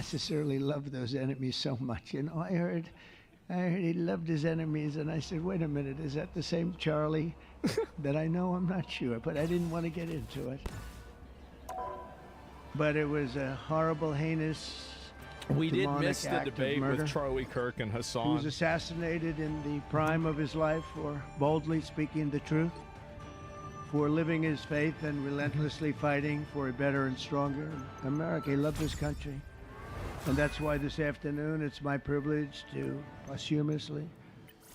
necessarily love those enemies so much. I heard he loved his enemies, and I said, wait a minute, is that the same Charlie that I know? I'm not sure, but I didn't want to get into it. But it was a horrible, heinous, we did demonic miss the act of debate murder. with Charlie Kirk and He was Hassan. assassinated in the prime of his life for boldly speaking the truth, for living his faith and relentlessly fighting for a better and stronger America. He loved his country. And that's why this afternoon it's my privilege to posthumously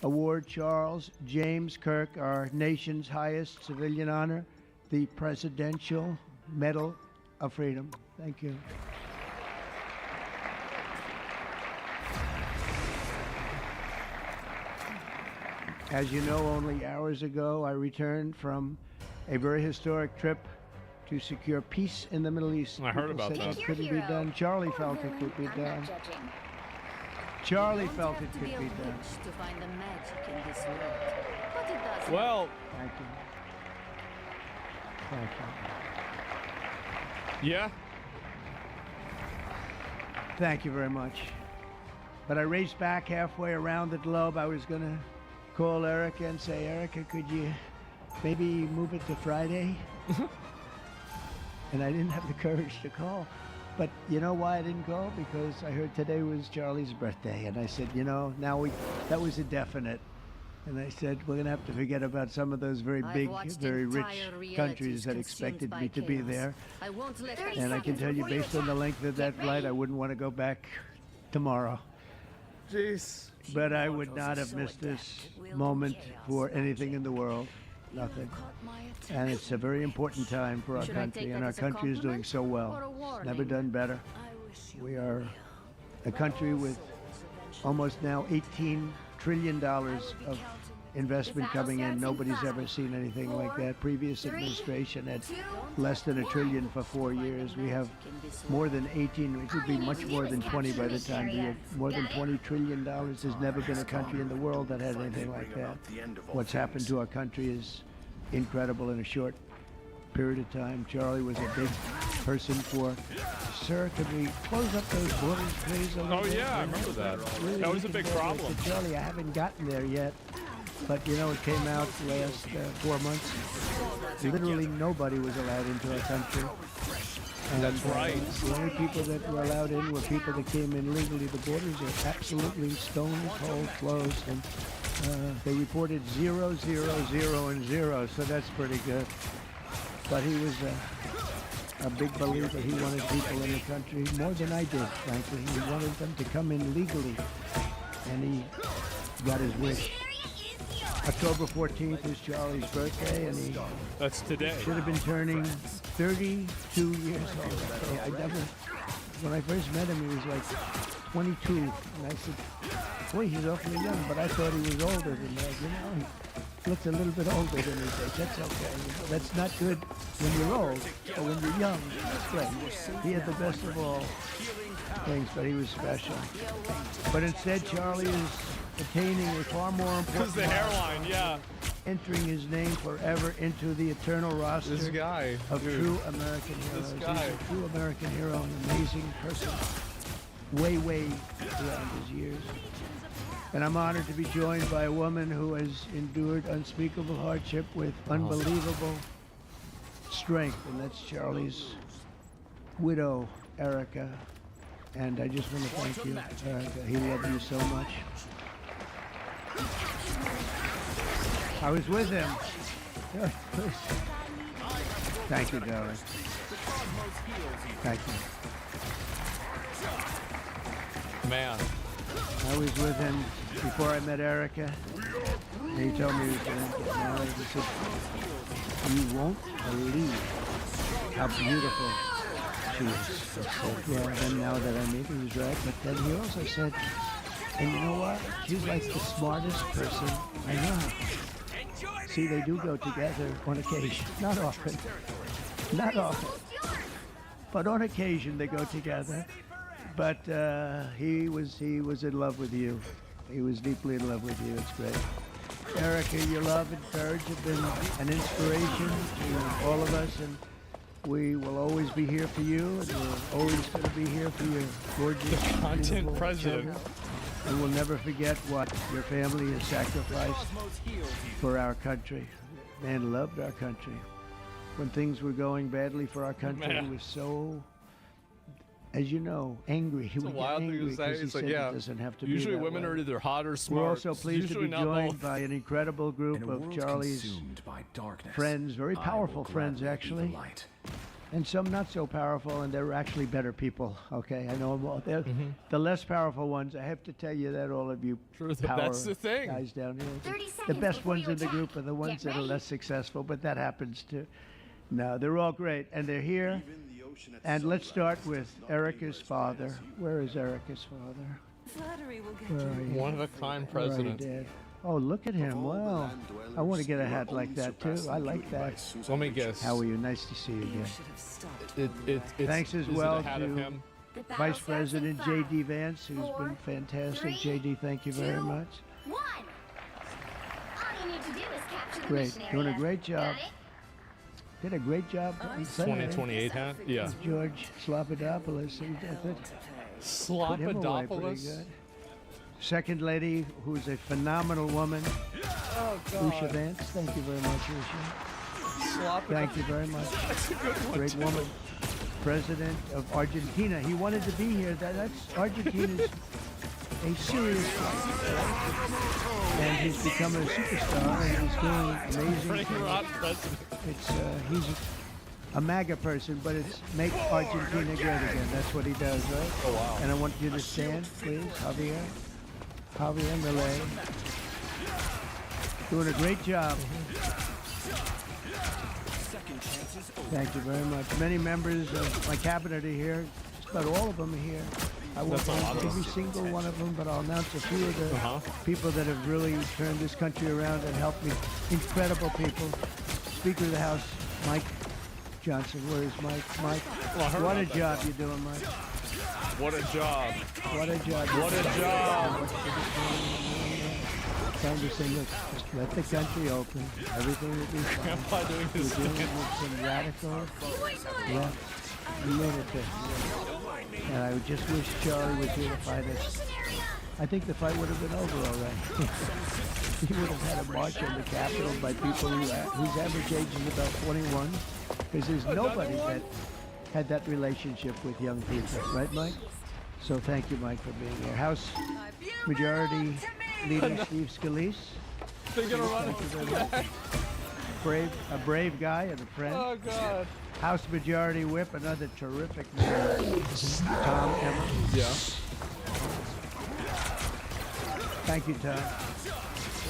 award Charles James Kirk, our nation's highest civilian honor, the Presidential Medal of Freedom. Thank you. As you know, only hours ago, I returned from a very historic trip to secure peace in the Middle East. I heard about People said that. that couldn't be done. Charlie felt it could be done. Charlie felt it could be done. To find the magic in this world. But it does. Well, Thank you. Thank you. yeah. Thank you very much. But I raced back halfway around the globe. I was going to call Erica and say, Erica, could you maybe move it to Friday? And I didn't have the courage to call. But you know why I didn't call? Because I heard today was Charlie's birthday. And I said, that was a definite. And I said, we're going to have to forget about some of those very big, very rich countries that expected me to be there. And I can tell you, based on the length of that flight, I wouldn't want to go back tomorrow. Jeez. But I would not have missed this moment for anything in the world. Nothing. And it's a very important time for our country, and our country is doing so well. It's never done better. We are a country with almost now $18 trillion of investment coming in. Nobody's ever seen anything like that. Previous administration had less than $1 trillion for 4 years. We have more than 18, it would be much more than 20 by the time we have more than $20 trillion. There's never been a country in the world that had anything like that. What's happened to our country is incredible in a short period of time. Charlie was a big person for, sir, could we close up those borders, please? Oh, yeah, I remember that. Really, That was a big problem. Charlie, I haven't gotten there yet. But, it came out last 4 months. Literally nobody was allowed into our country. And, That's right. The only people that were allowed in were people that came in legally. The borders are absolutely stone cold closed. And they reported 0, 0, 0, and 0. So that's pretty good. But he was a big believer. He wanted people in the country more than I did, frankly. He wanted them to come in legally. And he got his wish. October 14th is Charlie's birthday, and he That's today. should have been turning 32 years old. When I first met him, he was like 22, and I said, boy, he's awfully young, but I thought he was older than that. He looks a little bit older than his age. That's okay. That's not good when you're old, but when you're young, that's great. He had the best of all things, but he was special. But instead, Charlie is attaining a far more important Because the hairline, yeah. entering his name forever into the eternal roster This guy. of dude. true American heroes. This guy. He's a true American hero, an amazing person, way beyond his years. And I'm honored to be joined by a woman who has endured unspeakable hardship with unbelievable strength, and that's Charlie's widow, Erica. And I just want to thank you, Erica. He loved you so much. I was with him. Thank you, darling. Thank you. Man. I was with him before I met Erica. And he told me he was going to get married. He said, you won't believe how beautiful she is. I said, yeah, then now that I meet her, he's right. But then he also said, and you know what? She's like the smartest person I know. See, they do go together on occasion. Not often. Not often. But on occasion they go together. But he was in love with you. He was deeply in love with you. It's great. Erica, your love and courage have been an inspiration to all of us. And We will always be here for you, and we're always going to be here for your gorgeous, content beautiful president. children. And we'll never forget what your family has sacrificed for our country. Man loved our country. When things were going badly for our country, Man. he was so, as you know, angry. He It's a would get wild thing angry to say. because he It's like, said yeah. it doesn't have to be Usually that women way. are either hot or smart. We're also pleased to Usually be not joined both. by an incredible group In a of world Charlie's consumed by darkness, friends, very I powerful will friends, gladly be the actually. light. And some not so powerful, and they're actually better people. Okay, I know them all. They're the less powerful ones. I have to tell you that, all of you Sure, power that's the thing. guys down here. 30 The seconds best before ones you in the attack. group are the ones Get that are ready. less successful, but that happens too. No, they're all great, and they're here. And let's start with Erica's father. Where is Erica's father? Flattery will get Where are you? One of a kind Where are you, president. Dad? Oh, look at him. Wow. I want to get a hat like that, too. I like that. Let me guess. How are you? Nice to see you again. should have stopped. It's, Thanks as is well it a hat of to him? The battle Vice starts in President 5, J.D. Vance, who's 4, been fantastic. 3, J.D., thank you very 2, much. 1. All you need to do is capture the Great. mission Doing a area. great job. Got it? Did a great job on Sunday. 2028 hat? Yeah. George Slobodanopoulos, he did it. Put him away pretty Slobodanopoulos? good. Second lady, who's a phenomenal woman, Oh, Usha Vance. Thank you very much, Usha. Thank you very much. That's a good one. Great woman. President of Argentina. He wanted to be here. That's Argentina's a serious country. And he's become a superstar, and he's doing amazing Frank Rock things. president. It's he's a MAGA person, but it's make Argentina great again. That's what he does, right? Oh, wow. And I want you to stand, please, Javier. Javier Millet. Doing a great job. Thank you very much. Many members of my cabinet are here. Just about all of them are here. I won't That's a lot announce of every them. single one of them, but I'll announce a few of the Uh-huh. people that have really turned this country around and helped me. Incredible people. Speaker of the House, Mike Johnson. Where is Mike? Mike, Well, I heard what a about that job guy. you're doing, Mike. What a job. What a job. What a job. Trying to say, look, just let the country open. Everything will be fine. Grandpa doing We're his dealing thing. with some radical left lunatics. And I just wish Charlie was here to fight us. I think the fight would have been over already. He would have had a march on the Capitol by people whose average age is about 21. Because there's nobody that had that relationship with young people. Right, Mike? So thank you, Mike, for being here. House Majority Leader Steve Scalise. They're gonna run Thank you very much. A brave guy and a friend. Oh, God. House Majority Whip, another terrific man, Tom Emmer. Yeah. Thank you, Tom.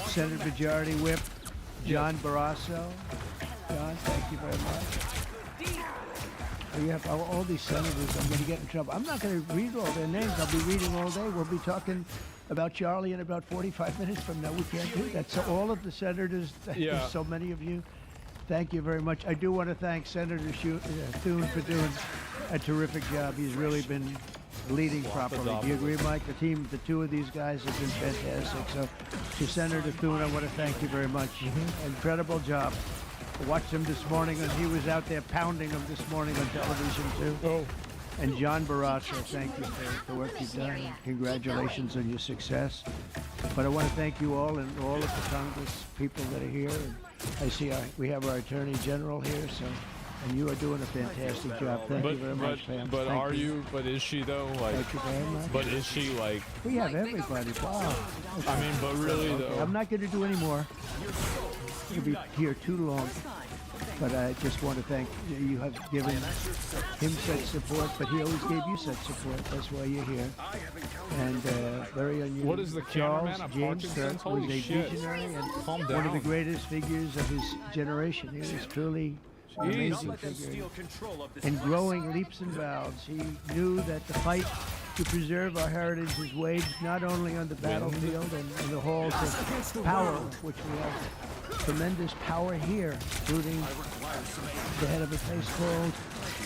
Senate Majority Whip, John Barrasso. John, thank you very much. You have all these senators. I'm going to get in trouble. I'm not going to read all their names. I'll be reading all day. We'll be talking about Charlie in about 45 minutes from now. We can't do that. So all of the senators, Yeah. there's so many of you, thank you very much. I do want to thank Senator Thune for doing a terrific job. He's really been leading properly. Do you agree, Mike? The team, the two of these guys have been fantastic. So to Senator Thune, I want to thank you very much. Incredible job. I watched him this morning, and he was out there pounding them this morning on television, too. Oh. And John Barrasso, thank you for the work you've done. Congratulations on your success. But I want to thank you all and all of the Congress people that are here. And I see we have our Attorney General here, so and you are doing a fantastic job. Thank you very much, Pam. But Thank are you? But is she though? Like, Thank you very much. but is she like? We have everybody. Wow. I mean, but really Okay, though. I'm not going to do any more. You'll be here too long. But I just want to thank you. You have given him such support, but he always gave you such support. That's why you're here. And very unusual. What is the Charles cameraman at James Parkinson's? Kirk was Holy a shit. visionary and Calm one of the down. greatest figures of his generation. He was truly an amazing figure. And growing leaps and bounds, he knew that the fight to preserve our heritage is waged not only on the battlefield and in the halls of power, which we have tremendous power here, including the head of a place called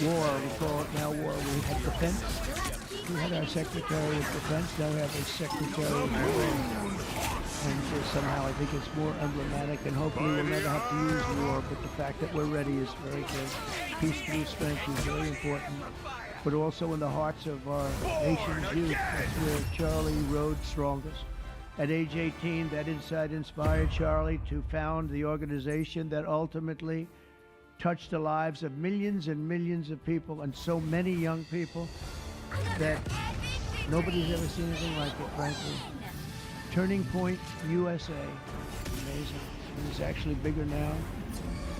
war. We call it now war. We had defense. We had our Secretary of Defense. Now we have a Secretary of War. And so somehow I think it's more emblematic, and hopefully we'll never have to use war, but the fact that we're ready is very good. Peace through strength is very important, but also in the hearts of our nation's youth. That's where Charlie rode strongest. At age 18, that insight inspired Charlie to found the organization that ultimately touched the lives of millions and millions of people, and so many young people that nobody's ever seen anything like it, frankly. Turning Point USA. Amazing. And it's actually bigger now.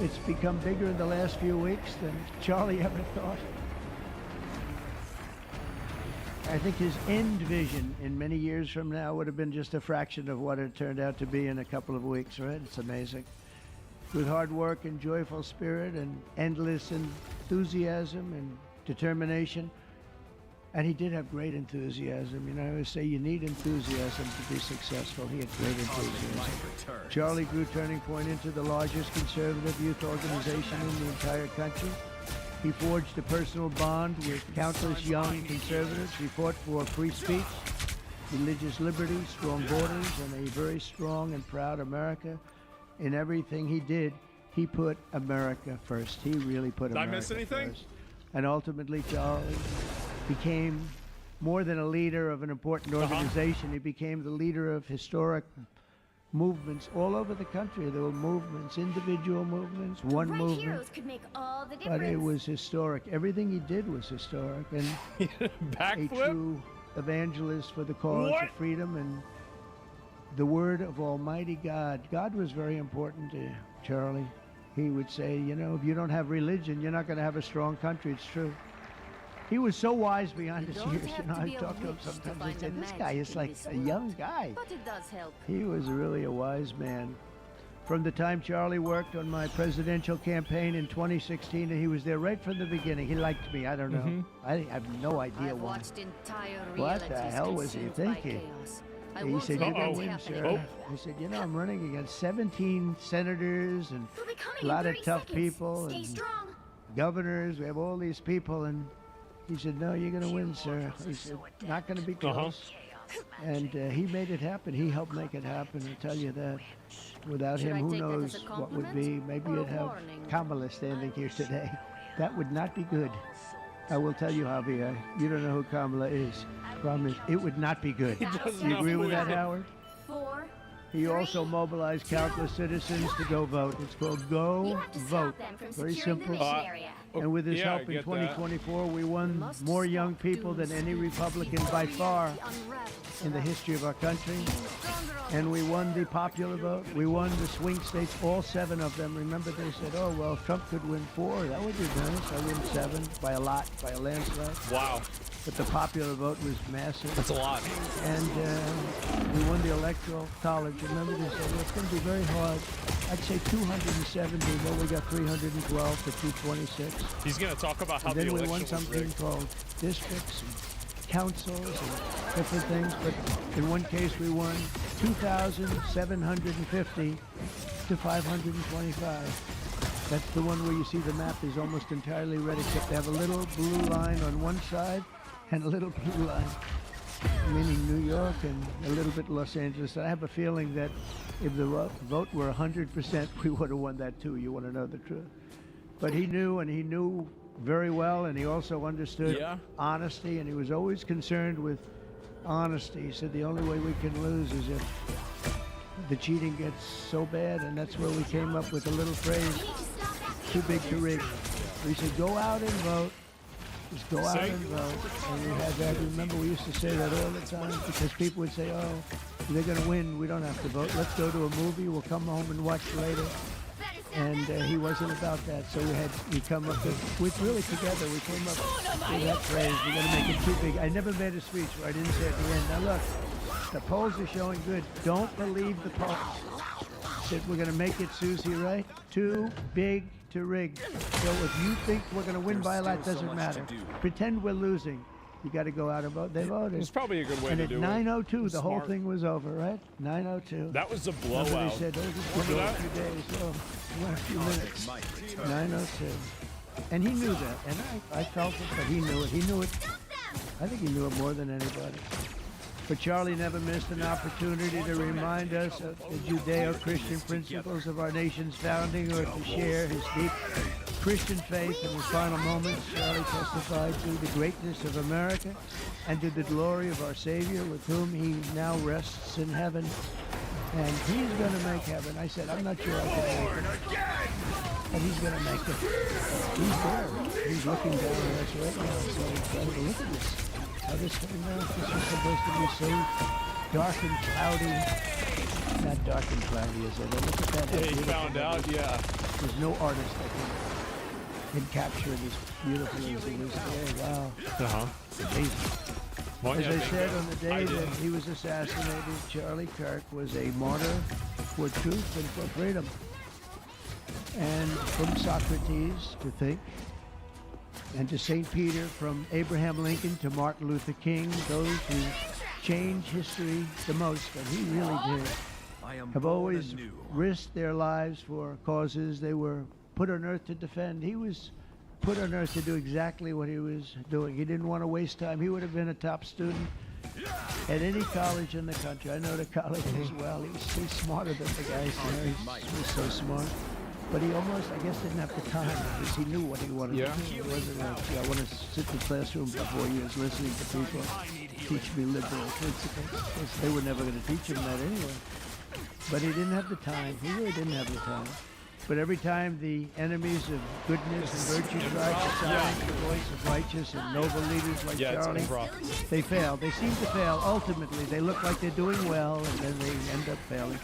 It's become bigger in the last few weeks than Charlie ever thought. I think his end vision in many years from now would have been just a fraction of what it turned out to be in a couple of weeks, right? It's amazing. With hard work and joyful spirit and endless enthusiasm and determination. And he did have great enthusiasm. You know, I always say you need enthusiasm to be successful. He had great enthusiasm. Charlie grew Turning Point into the largest conservative youth organization in the entire country. He forged a personal bond with countless young conservatives. He fought for free speech, religious liberty, strong borders, and a very strong and proud America. In everything he did, he put America first. He really put America first. Did I miss anything? And ultimately, Charlie became more than a leader of an important organization. He became the leader of historic movements all over the country. There were movements, individual movements, one movement. Heroes could make all the difference. But it was historic. Everything he did was historic. And a true evangelist for the cause of freedom and the word of Almighty God. God was very important to Charlie. He would say, you know, if you don't have religion, you're not going to have a strong country. It's true. He was so wise beyond his years. You know, I talk to him sometimes and say, this guy is like a young guy. But it does help. He was really a wise man. From the time Charlie worked on my presidential campaign in 2016, and he was there right from the beginning. He liked me. I don't know. I have no idea why. What the hell was he thinking? He said, you're going to win, sir. He said, you know, I'm running against 17 senators and a lot of tough people and governors. We have all these people. And he said, no, you're going to win, sir. He said, not going to be close. And he made it happen. He helped make it happen, I'll tell you that. Without him, who knows what would be. Maybe you'd have Kamala standing here today. That would not be good. I will tell you, Javier, you don't know who Kamala is. Promise, it would not be good. You agree with that, Howard? He also mobilized countless citizens to go vote. It's called Go Vote. Very simple. And with his help in 2024, we won more young people than any Republican by far in the history of our country. And we won the popular vote. We won the swing states, all 7 of them. Remember, they said, oh, well, Trump could win 4. That would be nice. I win 7 by a lot, by a landslide. Wow. But the popular vote was massive. That's a lot. And we won the Electoral College. Remember, they said, well, it's going to be very hard. I'd say 270. Well, we got 312 to 226. He's going to talk about how and the election then we won something called districts and councils and different things. But in one case, we won 2,750 to 525. That's the one where you see the map is almost entirely red, except they have a little blue line on one side and a little blue line, meaning New York and a little bit Los Angeles. I have a feeling that if the vote were 100%, we would have won that too. You want to know the truth. But he knew, and he knew very well, and he also understood honesty, and he was always concerned with honesty. He said the only way we can lose is if the cheating gets so bad, and that's where we came up with a little phrase, too big to rig. We said, go out and vote. Just go out and vote. And we had that. Remember, we used to say that all the time because people would say, oh, they're going to win. We don't have to vote. Let's go to a movie. We'll come home and watch later. And he wasn't about that. So we come up with really together, we came up with that phrase, we're going to make it too big. I never made a speech where I didn't say at the end, now look, the polls are showing good. Don't believe the polls. Said we're going to make it, Susie, right? Too big to rig. So if you think we're going to win by a lot, doesn't matter. Pretend we're losing. You got to go out and vote. They voted. It's probably a good way to do it. And at 9:02, the whole thing was over, right? 9:02. That was a blowout. They said, oh, just go a few days. Oh, a few minutes. 9:02. And he knew that. And I felt it, but he knew it. He knew it. I think he knew it more than anybody. But Charlie never missed an opportunity to remind us of the Judeo-Christian principles of our nation's founding, or to share his deep Christian faith. In his final moments, Charlie testified to the greatness of America and to the glory of our Savior, with whom he now rests in heaven. And he's going to make heaven. I said, I'm not sure I can make it, but he's going to make it. He's there. He's looking down at us right now. So incredible. Look at this. How this came out. This was supposed to be so dark and cloudy. Not dark and cloudy, is it? Look at that. Yeah, he found out, yeah. There's no artist that can capture this beautiful as it is there. Wow. Uh-huh. Amazing. Well, As yeah, I said, on the day I that did. he was assassinated, Charlie Kirk was a martyr for truth and for freedom. And from Socrates to think, and to St. Peter, from Abraham Lincoln to Martin Luther King, those who change history the most, and he really did, have always risked their lives for causes they were put on earth to defend. He was put on earth to do exactly what he was doing. He didn't want to waste time. He would have been a top student at any college in the country. I know the college as well. He's smarter than the guys there. He was so smart. But he almost, I guess, didn't have the time because he knew what he wanted to do. He wasn't like, I want to sit in the classroom for 4 years listening to people teach me liberal principles. Because they were never going to teach him that anyway. But he didn't have the time. He really didn't have the time. But every time the enemies of goodness and virtue tried to silence the voice of righteous and noble leaders like Charlie, they fail. They seem to fail. Ultimately, they look like they're doing well, and then they end up failing.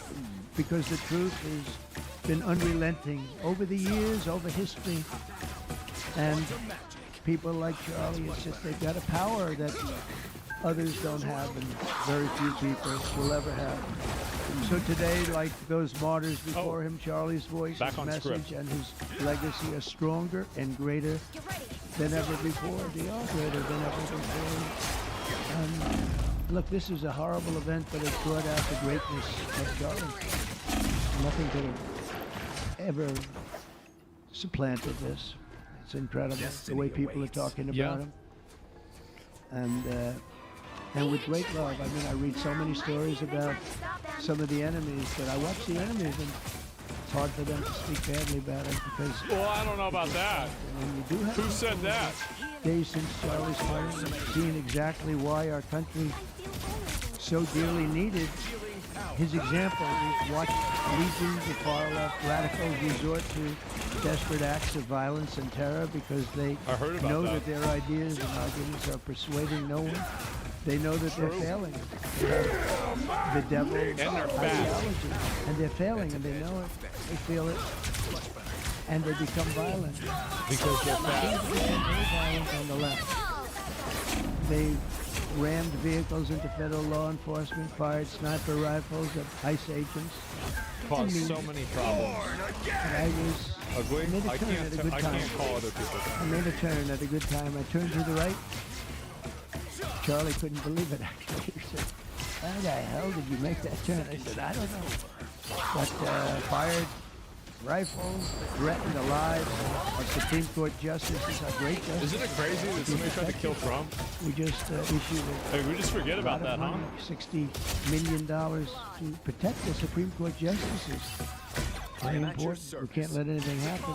Because the truth has been unrelenting over the years, over history. And people like Charlie, it's just they've got a power that others don't have, and very few people will ever have. So today, like those martyrs before him, Charlie's voice, his message, and his legacy are stronger and greater than ever before. They are greater than ever before. Look, this is a horrible event, but it brought out the greatness of Charlie. Nothing could have ever supplanted this. It's incredible the way people are talking about him. And with great love. I mean, I read so many stories about some of the enemies, but I watch the enemies, and it's hard for them to speak badly about it because... Well, I don't know about that. Who said that? Days since Charlie's murder, I've seen exactly why our country so dearly needed his example. We've watched legions of far-left radicals resort to desperate acts of violence and terror because they know that their ideas and arguments are persuading no one. They know that they're failing. They have the devil ideology, and they're failing, and they know it. They feel it, and they become violent Because they're bad. They become very violent on the left. They rammed vehicles into federal law enforcement, fired sniper rifles at ICE agents. Caused so many problems. And I made a turn at a good time. I can't call other people that. I made a turn at a good time. I turned to the right. Charlie couldn't believe it, actually. He said, how the hell did you make that turn? I said, I don't know. But fired rifles, threatened the lives of Supreme Court justices, our great justices. Isn't it crazy that somebody tried to kill Trump? We just issued We just forget about that, huh? $60 million to protect the Supreme Court justices. Very important. We can't let anything happen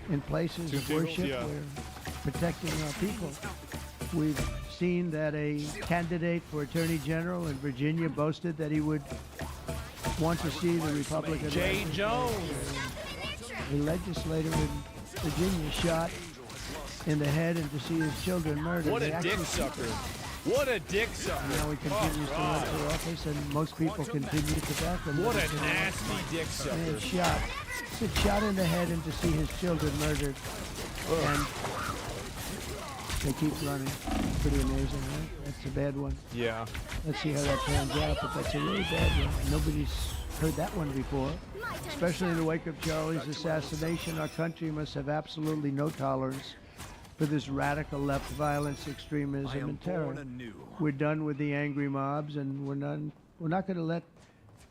in places of worship. We're protecting our people. We've seen that a candidate for Attorney General in Virginia boasted that he would want to see the Republican Jay Jones, a legislator in Virginia, shot in the head and to see his children murdered. what a dick sucker! What a dick sucker! Now he continues to run for office, and most people continue to back him. What a nasty dick sucker! And shot in the head and to see his children murdered. And they keep running. Pretty amazing, right? That's a bad one. Yeah. Let's see how that turns out, but that's a really bad one. Nobody's heard that one before. Especially in the wake of Charlie's assassination, our country must have absolutely no tolerance for this radical left violence, extremism, and terror. We're done with the angry mobs, and we're not going to let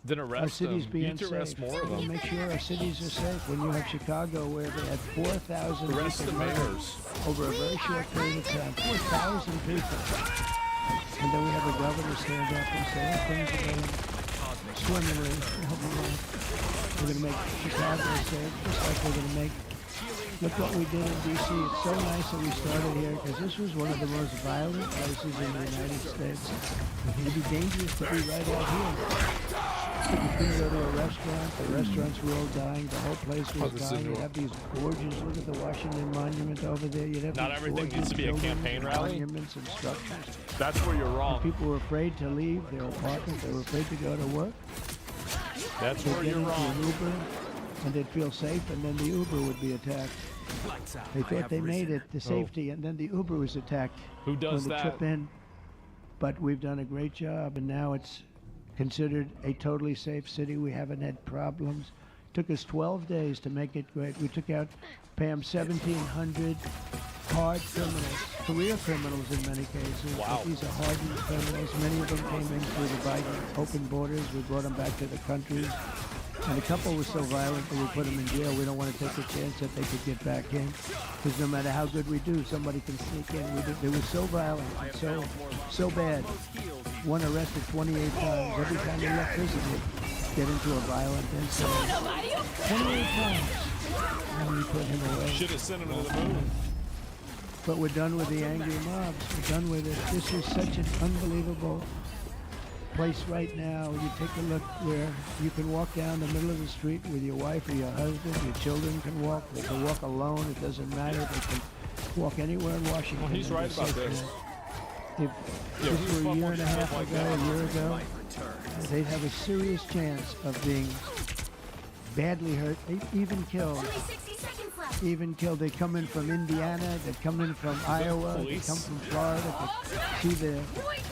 Then our arrest cities them. be You need to unsafe. arrest more of We'll them. make sure our cities are safe. When you have Chicago, where they had 4,000 Arrest the people murdered mayors. over a very short period of time, 4,000 people. And And then we have a governor stand up and say, oh, things are going swimmingly. We're going to make Chicago safe, just like we're going to make. Look what we did in D.C. It's so nice that we started here because this was one of the most violent places in the United States. It'd be dangerous to be right out here. You couldn't go to a restaurant. The restaurants were all dying. The whole place was dying. You'd have these gorgeous, look at the Washington Monument over there. You'd have Not these everything needs to be a buildings, campaign rally. monuments and structures. That's where you're wrong. People were afraid to leave their apartment. They were afraid to go to work. That's They'd where get you're into wrong. an Uber, and they'd feel safe, and then the Uber would be attacked. They thought they made it to safety, and then the Uber was attacked. Who does on the that? trip in. But we've done a great job, and now it's considered a totally safe city. We haven't had problems. Took us 12 days to make it great. We took out, Pam, 1,700 hard criminals, career criminals in many cases. Wow. But these are hardened criminals. Many of them came in through the Biden open borders. We brought them back to the country. And a couple were so violent that we put them in jail. We don't want to take a chance that they could get back in. Because no matter how good we do, somebody can sneak in. They were so violent and so bad. One arrested 28 times. Every time they left prison, they'd get into a violent incident. 28 times. And we put him away. Should have sent him to the moon. But we're done with the angry mobs. We're done with it. This is such an unbelievable place right now. You take a look where you can walk down the middle of the street with your wife or your husband. Your children can walk. They can walk alone. It doesn't matter. They can walk anywhere in Washington. Well, he's right about this. If this were a year and a half ago, a year ago, they'd have a serious chance of being badly hurt, even killed. Even killed. They come in from Indiana, they come in from Iowa, they come from Florida to see the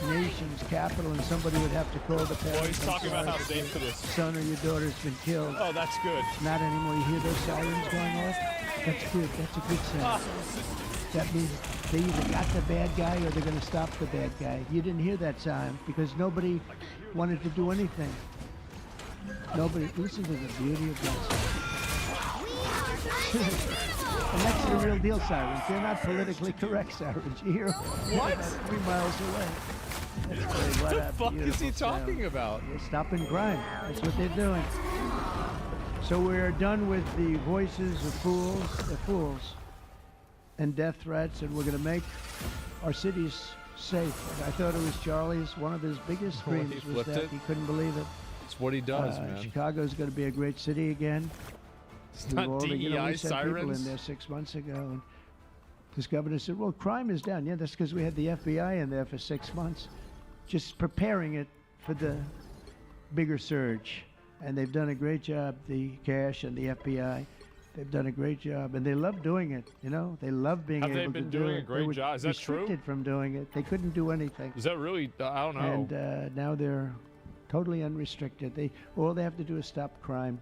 nation's capital, and somebody would have to call the parents. Well, he's talking about how safe it is. Son or your daughter's been killed. Oh, that's good. Not anymore. You hear those sirens going off? That's good. That's a good sign. That means they either got the bad guy or they're going to stop the bad guy. You didn't hear that sound because nobody wanted to do anything. Nobody. Listen to the beauty of that. And that's the real deal sirens. They're not politically correct sirens. You hear What? 3 miles away. That's great. What the fuck is he talking about? They're stopping crime. That's what they're doing. So we're done with the voices of fools, the fools, and death threats, and we're going to make our cities safe. And I thought it was Charlie's, one of his biggest Oh, he dreams was flipped that it? he couldn't believe it. It's what he does, man. Chicago's going to be a great city again. It's not We DEI sent people sirens. in there 6 months ago, and this governor said, well, crime is down. Yeah, that's because we had the FBI in there for 6 months, just preparing it for the bigger surge. And they've done a great job, the cash and the FBI. They've done a great job, and they love doing it, you know? They love being Have able they to been do doing it. a great They were job? Is that true? restricted from doing it. They couldn't do anything. Is that really? I don't know. And now they're totally unrestricted. All they have to do is stop crime,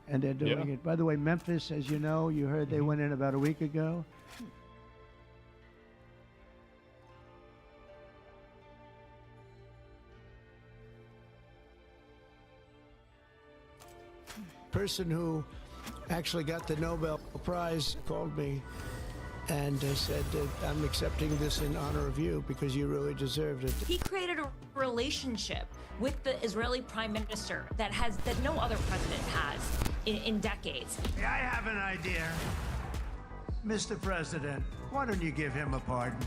and they're doing it. By the way, Memphis, as you know, you heard they went in about a week ago. Person who actually got the Nobel Prize called me and said, I'm accepting this in honor of you because you really deserved it. He created a relationship with the Israeli prime minister that no other president has in decades. I have an idea. Mr. President, why don't you give him a pardon?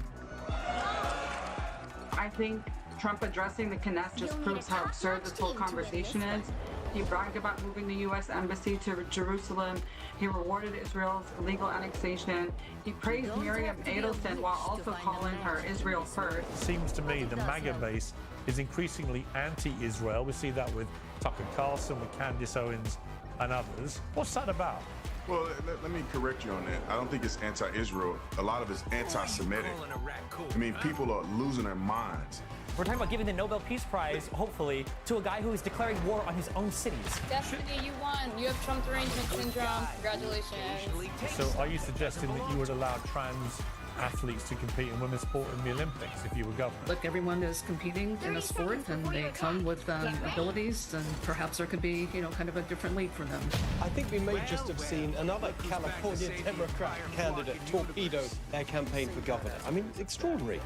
I think Trump addressing the Knesset just proves how absurd this whole conversation is. He bragged about moving the U.S. Embassy to Jerusalem. He rewarded Israel's illegal annexation. He praised Miriam Edelstein while also calling her Israel first. It seems to me the MAGA base is increasingly anti-Israel. We see that with Tucker Carlson, with Candace Owens and others. What's that about? Well, let me correct you on that. I don't think it's anti-Israel. A lot of it's anti-Semitic. I mean, people are losing their minds. We're talking about giving the Nobel Peace Prize, hopefully, to a guy who is declaring war on his own cities. Destiny, you won. You have Trump derangement syndrome. Congratulations. So are you suggesting that you would allow trans athletes to compete in women's sport in the Olympics if you were governor? Look, everyone is competing in a sport, and they come with abilities, and perhaps there could be, kind of a different league for them. I think we may just have seen another California Democrat candidate torpedo their campaign for governor. I mean, extraordinary.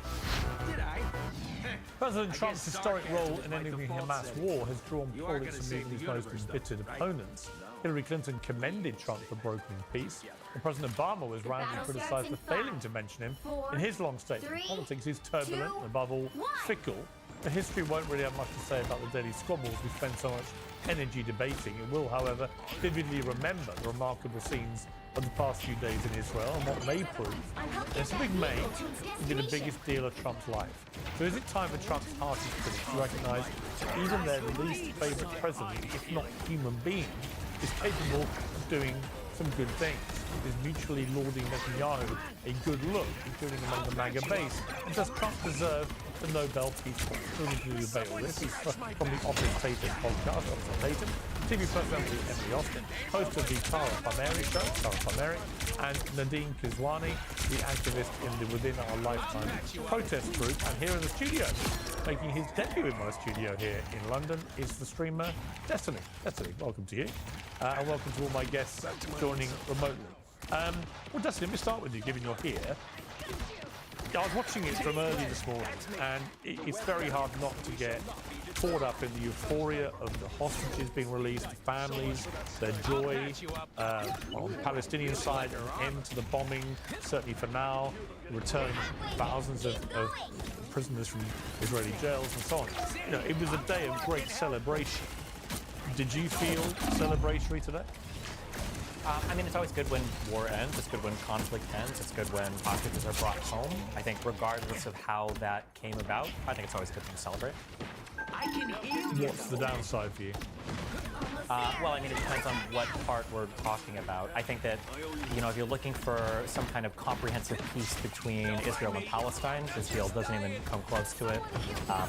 President Trump's historic role in ending the Hamas war has drawn bullets from even his most embittered opponents. Hillary Clinton commended Trump for brokering peace, and President Obama was roundly criticized for failing to mention him in his long statement. Politics is turbulent and, above all, fickle. The history won't really have much to say about the daily squabbles we spend so much energy debating. It will, however, vividly remember the remarkable scenes of the past few days in Israel and what may prove, and it's a big may, to be the biggest deal of Trump's life. So is it time for Trump's harshest critics to recognise even their least favourite president, if not human being, is capable of doing some good things? Is mutually lauding Netanyahu a good look, including among the MAGA base? And does Trump deserve the Nobel Peace Prize? Moving to the debate on this is from the Office Tatum podcast, Office Tatum, TV personality Emily Austin, host of the Tara Palmieri show, Tara Palmieri, and Nadine Kizwani, the activist in the Within Our Lifetime protest group. And here in the studio, making his debut in my studio here in London, is the streamer Destiny. Destiny, welcome to you. And welcome to all my guests joining remotely. Well, Destiny, let me start with you, given you're here. I was watching it from early this morning, and it's very hard not to get caught up in the euphoria of the hostages being released, the families, their joy on the Palestinian side, an end to the bombing, certainly for now, return thousands of prisoners from Israeli jails and so on. It was a day of great celebration. Did you feel celebratory today? I mean, it's always good when war ends. It's good when conflict ends. It's good when hostages are brought home. I think regardless of how that came about, I think it's always good to celebrate. What's the downside for you? Well, I mean, it depends on what part we're talking about. I think that, if you're looking for some kind of comprehensive peace between Israel and Palestine, this deal doesn't even come close to it.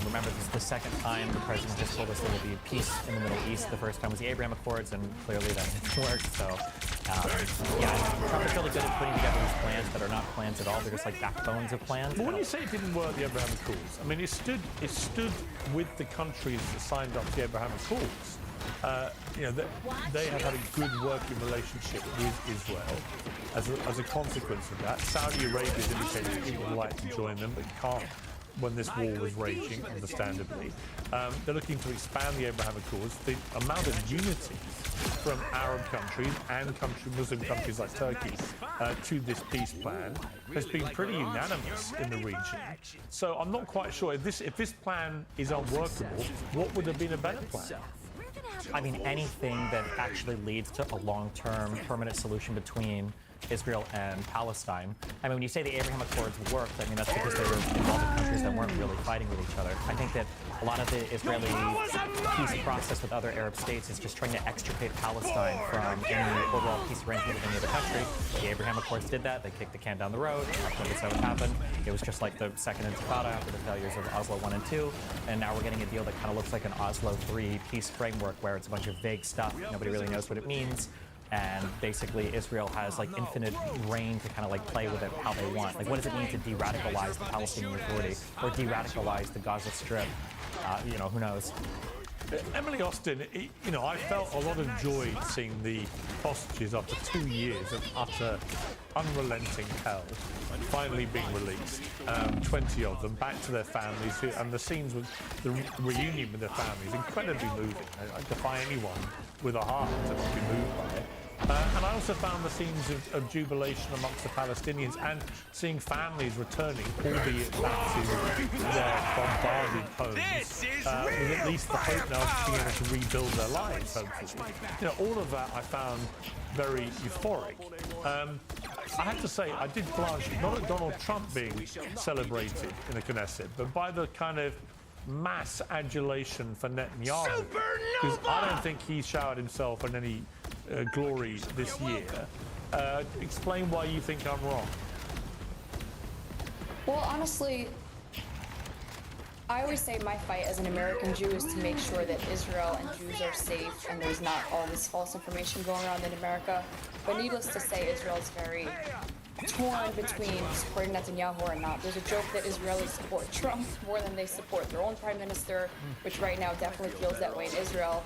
Remember, this is the second time the president just told us there will be peace in the Middle East. The first time was the Abraham Accords, and clearly that didn't work. So, Trump is really good at putting together these plans that are not plans at all. They're just like backbones of plans. But when you say it didn't work, the Abraham Accords, I mean, it stood with the countries that signed up to the Abraham Accords. They have had a good working relationship with Israel. As a consequence of that, Saudi Arabia has indicated it would like to join them, but can't when this war was raging, understandably. They're looking to expand the Abraham Accords. The amount of unity from Arab countries and Muslim countries like Turkey to this peace plan has been pretty unanimous in the region. So I'm not quite sure if this plan is unworkable, what would have been a better plan? I mean, anything that actually leads to a long-term permanent solution between Israel and Palestine. I mean, when you say the Abraham Accords worked, I mean, that's because they were involved in countries that weren't really fighting with each other. I think that a lot of the Israeli peace process with other Arab states is just trying to extricate Palestine from any overall peace arrangement with any other country. The Abraham Accords did that. They kicked the can down the road. That's how it happened. It was just like the Second Intifada after the failures of Oslo 1 and 2. And now we're getting a deal that kind of looks like an Oslo 3 peace framework where it's a bunch of vague stuff. Nobody really knows what it means. And basically Israel has like infinite reign to kind of like play with it how they want. Like, what does it mean to de-radicalize the Palestinian Authority or de-radicalize the Gaza Strip? Who knows? Emily Austin, I felt a lot of joy seeing the hostages after 2 years of utter, unrelenting hell finally being released. 20 of them back to their families, and the scenes with the reunion with their families, incredibly moving. I defy anyone with a heart to not be moved by it. And I also found the scenes of jubilation amongst the Palestinians and seeing families returning, albeit back to their bombarded homes, with at least the hope now of being able to rebuild their lives, hopefully. All of that I found very euphoric. I have to say, I did blanch, not at Donald Trump being celebrated in the Knesset, but by the kind of mass adulation for Netanyahu. Because I don't think he showered himself in any glory this year. Explain why you think I'm wrong. Well, honestly, I always say my fight as an American Jew is to make sure that Israel and Jews are safe and there's not all this false information going around in America. But needless to say, Israel is very torn between supporting Netanyahu or not. There's a joke that Israelis support Trump more than they support their own prime minister, which right now definitely feels that way in Israel.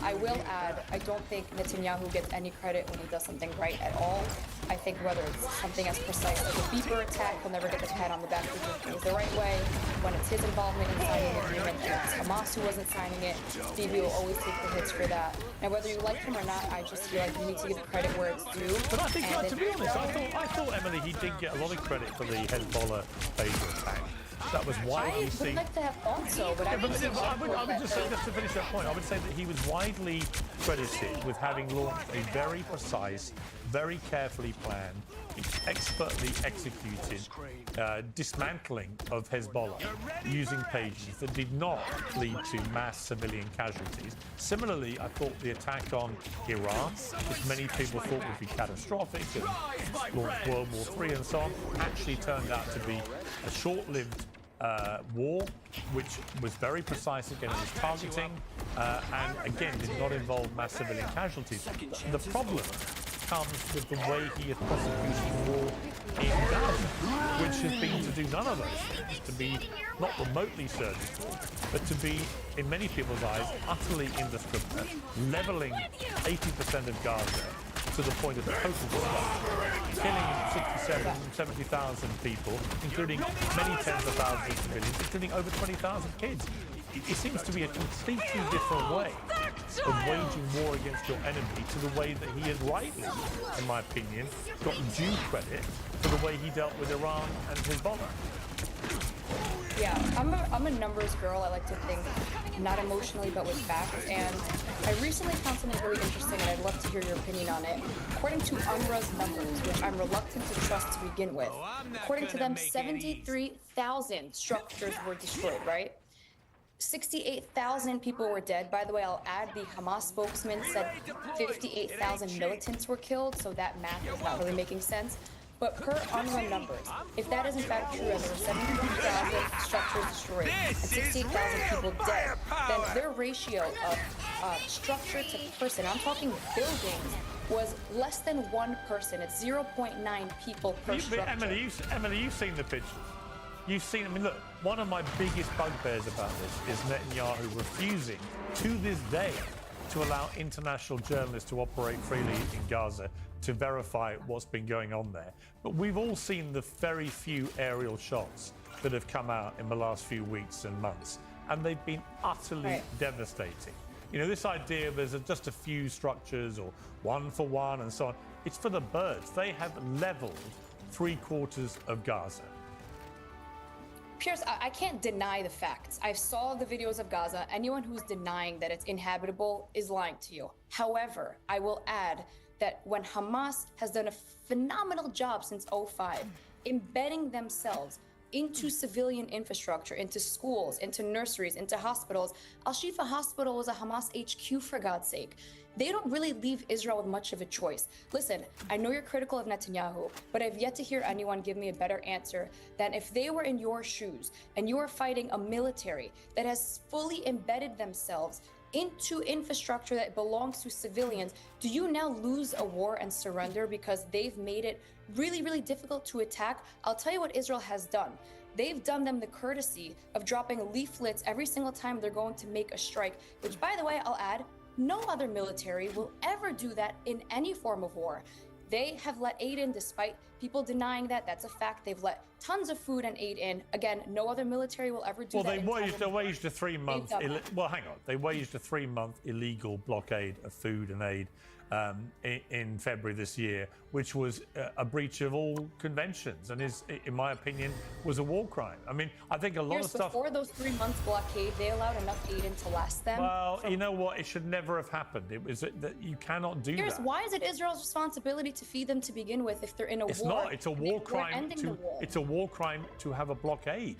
I will add, I don't think Netanyahu gets any credit when he does something right at all. I think whether it's something as precise as a beeper attack, he'll never get the pat on the back for doing things the right way. When it's his involvement in signing the agreement and it's Hamas who wasn't signing it, Bibi will always take the hits for that. Now, whether you like him or not, I just feel like you need to give credit where it's due. But I think, to be honest, I thought, Emily, he did get a lot of credit for the Hezbollah phaser attack. That was widely I seen. would like to have thought so, but I would just say, just to finish that point, I would say that he was widely credited with having launched a very precise, very carefully planned, expertly executed dismantling of Hezbollah using pages that did not lead to mass civilian casualties. Similarly, I thought the attack on Iran, which many people thought would be catastrophic and launch World War III and so on, actually turned out to be a short-lived war, which was very precise again in its targeting, and again did not involve mass civilian casualties. The problem comes with the way he is prosecuting war in Gaza, which has been to do none of those things, to be not remotely surgical, but to be, in many people's eyes, utterly indiscriminate, leveling 80% of Gaza to the point of total destruction, killing 67, 70,000 people, including many tens of thousands of civilians, including over 20,000 kids. It seems to be a completely different way of waging war against your enemy to the way that he has rightly, in my opinion, got due credit for the way he dealt with Iran and Hezbollah. Yeah, I'm a numbers girl. I like to think not emotionally but with facts. And I recently found something really interesting, and I'd love to hear your opinion on it. According to UNRWA's numbers, which I'm reluctant to trust to begin with, according to them, 73,000 structures were destroyed, right? 68,000 people were dead. By the way, I'll add the Hamas spokesman said 58,000 militants were killed, so that math is not really making sense. But per UNRWA numbers, if that is in fact true, and there were 73,000 structures destroyed and 68,000 people dead, then their ratio of structure to person, I'm talking buildings, was less than one person. It's 0.9 people per structure. Emily, you've seen the pictures. You've seen, I mean, look, one of my biggest bugbears about this is Netanyahu refusing, to this day, to allow international journalists to operate freely in Gaza to verify what's been going on there. But we've all seen the very few aerial shots that have come out in the last few weeks and months, and they've been utterly devastating. You know, this idea of there's just a few structures or one for one and so on, it's for the birds. They have leveled 3/4 of Gaza. Pierce, I can't deny the facts. I saw the videos of Gaza. Anyone who's denying that it's inhabitable is lying to you. However, I will add that when Hamas has done a phenomenal job since 2005, embedding themselves into civilian infrastructure, into schools, into nurseries, into hospitals. Al-Shifa Hospital was a Hamas HQ, for God's sake. They don't really leave Israel with much of a choice. Listen, I know you're critical of Netanyahu, but I've yet to hear anyone give me a better answer than if they were in your shoes and you are fighting a military that has fully embedded themselves into infrastructure that belongs to civilians, do you now lose a war and surrender because they've made it really, really difficult to attack? I'll tell you what Israel has done. They've done them the courtesy of dropping leaflets every single time they're going to make a strike, which, by the way, I'll add, no other military will ever do that in any form of war. They have let aid in despite people denying that. That's a fact. They've let tons of food and aid in. Again, no other military will ever do that. Well, they waged a 3-month... Well, hang on. They waged a 3-month illegal blockade of food and aid in February this year, which was a breach of all conventions and is, in my opinion, was a war crime. I mean, I think a lot of stuff... Before those 3 months blockade, they allowed enough aid in to last them. Well, you know what? It should never have happened. It was that you cannot do that. Why is it Israel's responsibility to feed them to begin with if they're in a war? It's not. It's a war crime. It's a war crime to have a blockade.